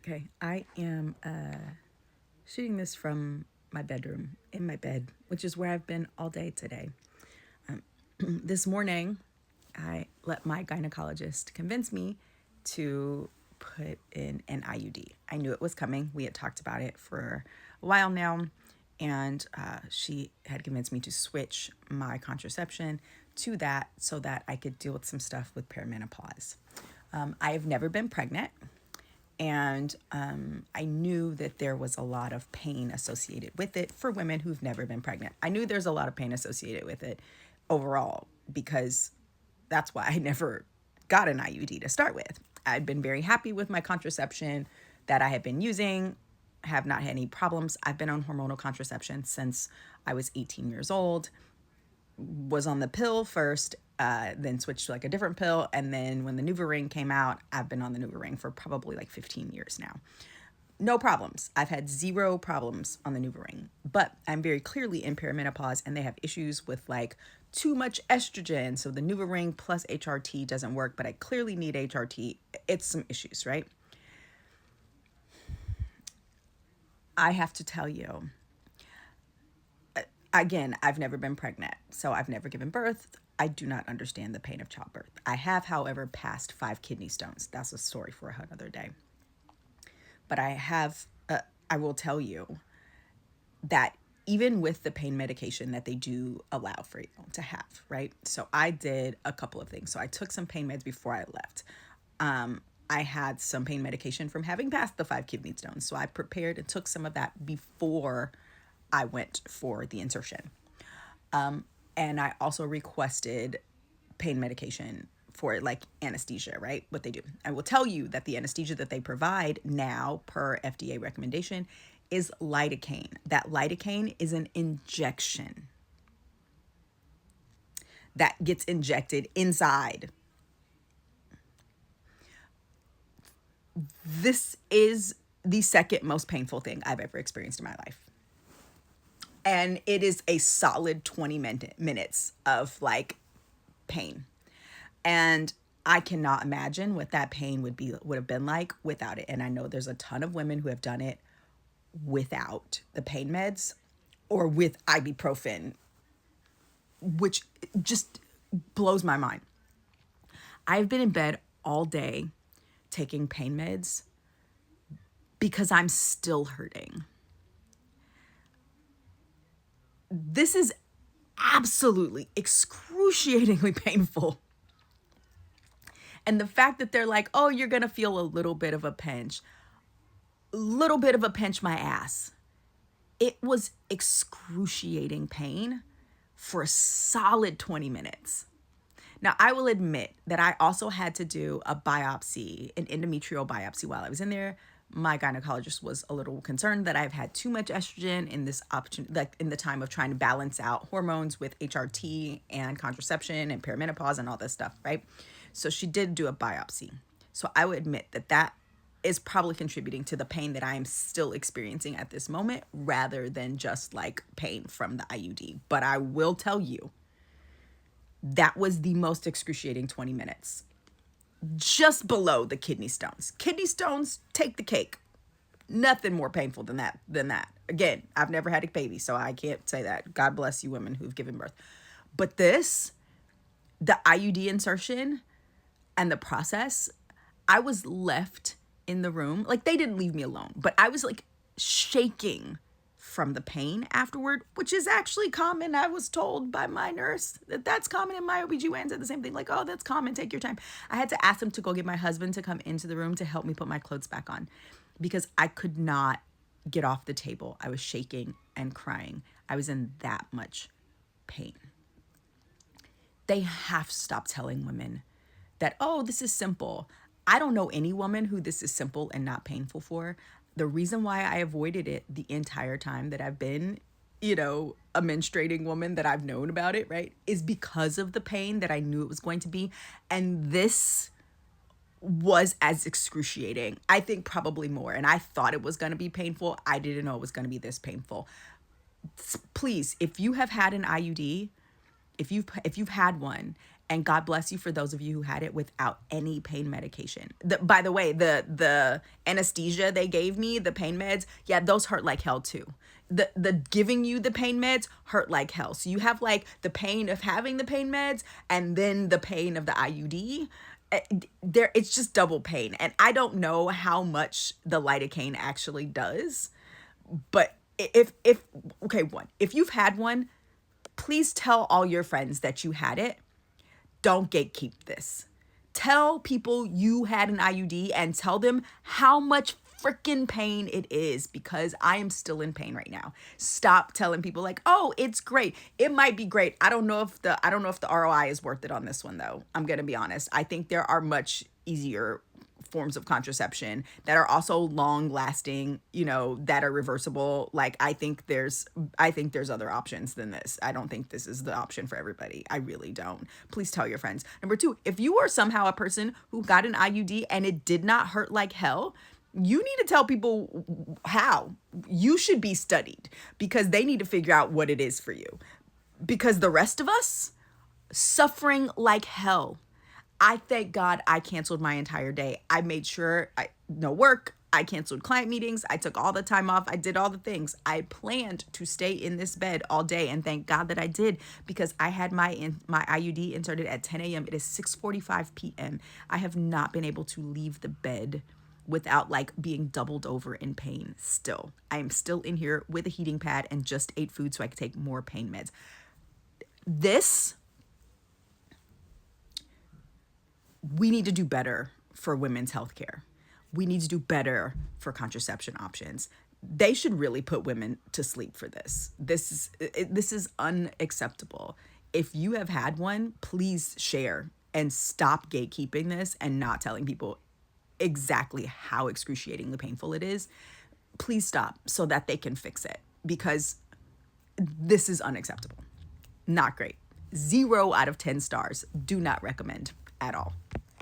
Okay, I am shooting this from my bedroom, in my bed, which is where I've been all day today. This morning, I let my gynecologist convince me to put in an IUD. I knew it was coming. We had talked about it for a while now, and she had convinced me to switch my contraception to that so that I could deal with some stuff with perimenopause. I have never been pregnant. And I knew that there was a lot of pain associated with it for women who've never been pregnant. I knew there's a lot of pain associated with it overall because that's why I never got an IUD to start with. I'd been very happy with my contraception that I had been using, have not had any problems. I've been on hormonal contraception since I was 18 years old. Was on the pill first, then switched to like a different pill. And then when the NuvaRing came out, I've been on the NuvaRing for probably like 15 years now. No problems. I've had zero problems on the NuvaRing, but I'm very clearly in perimenopause and they have issues with like too much estrogen. So the NuvaRing plus HRT doesn't work, but I clearly need HRT. It's some issues, right? I have to tell you, again, I've never been pregnant, so I've never given birth. I do not understand the pain of childbirth. I have, however, passed 5 kidney stones. That's a story for another day. But I will tell you that even with the pain medication that they do allow for you to have, right? So I did a couple of things. So I took some pain meds before I left. I had some pain medication from having passed the 5 kidney stones. So I prepared and took some of that before I went for the insertion. And I also requested pain medication for like anesthesia, right? What they do. I will tell you that the anesthesia that they provide now per FDA recommendation is lidocaine. That lidocaine is an injection that gets injected inside. This is the second most painful thing I've ever experienced in my life. And it is a solid 20 minutes of like pain. And I cannot imagine what that pain would have been like without it. And I know there's a ton of women who have done it without the pain meds or with ibuprofen, which just blows my mind. I've been in bed all day taking pain meds because I'm still hurting. This is absolutely excruciatingly painful. And the fact that they're like, oh, you're going to feel a little bit of a pinch my ass. It was excruciating pain for a solid 20 minutes. Now, I will admit that I also had to do a biopsy, an endometrial biopsy while I was in there. My gynecologist was a little concerned that I've had too much estrogen in this option, like in the time of trying to balance out hormones with HRT and contraception and perimenopause and all this stuff, right? So she did do a biopsy. So I would admit that that is probably contributing to the pain that I am still experiencing at this moment rather than just like pain from the IUD. But I will tell you, that was the most excruciating 20 minutes. Just below the kidney stones. Kidney stones take the cake. Nothing more painful than that. Again, I've never had a baby, so I can't say that. God bless you women who've given birth. But this, the IUD insertion and the process, I was left in the room. Like, they didn't leave me alone, but I was like shaking from the pain afterward, which is actually common. I was told by my nurse that that's common, and my OBGYN said the same thing, like, oh, that's common, take your time. I had to ask him to go get my husband to come into the room to help me put my clothes back on because I could not get off the table. I was shaking and crying. I was in that much pain. They have to stop telling women that, oh, this is simple. I don't know any woman who this is simple and not painful for. The reason why I avoided it the entire time that I've been, a menstruating woman, that I've known about it, right, is because of the pain that I knew it was going to be. And this was as excruciating, I think probably more. And I thought it was going to be painful. I didn't know it was going to be this painful. Please, if you have had an IUD, if you've had one And God bless you for those of you who had it without any pain medication. By the way, the anesthesia they gave me, the pain meds, yeah, those hurt like hell too. The giving you the pain meds hurt like hell. So you have like the pain of having the pain meds and then the pain of the IUD. It's just double pain. And I don't know how much the lidocaine actually does, but if okay, one, if you've had one, please tell all your friends that you had it. Don't gatekeep this. Tell people you had an IUD and tell them how much freaking pain it is, because I am still in pain right now. Stop telling people like, "Oh, it's great." It might be great. I don't know if the ROI is worth it on this one though. I'm going to be honest. I think there are much easier forms of contraception that are also long lasting, that are reversible. Like I think there's other options than this. I don't think this is the option for everybody. I really don't. Please tell your friends. Number 2, if you are somehow a person who got an IUD and it did not hurt like hell, you need to tell people how. You should be studied because they need to figure out what it is for you. Because the rest of us suffering like hell. I thank God I canceled my entire day. I made sure no work. I canceled client meetings. I took all the time off. I did all the things. I planned to stay in this bed all day, and thank God that I did, because I had my IUD inserted at 10 a.m. It is 6:45 p.m. I have not been able to leave the bed without like being doubled over in pain still. I am still in here with a heating pad and just ate food so I could take more pain meds. We need to do better for women's healthcare. We need to do better for contraception options. They should really put women to sleep for this. This is unacceptable. If you have had one, please share and stop gatekeeping this and not telling people exactly how excruciatingly painful it is. Please stop so that they can fix it, because this is unacceptable. Not great. 0 out of 10 stars. Do not recommend at all.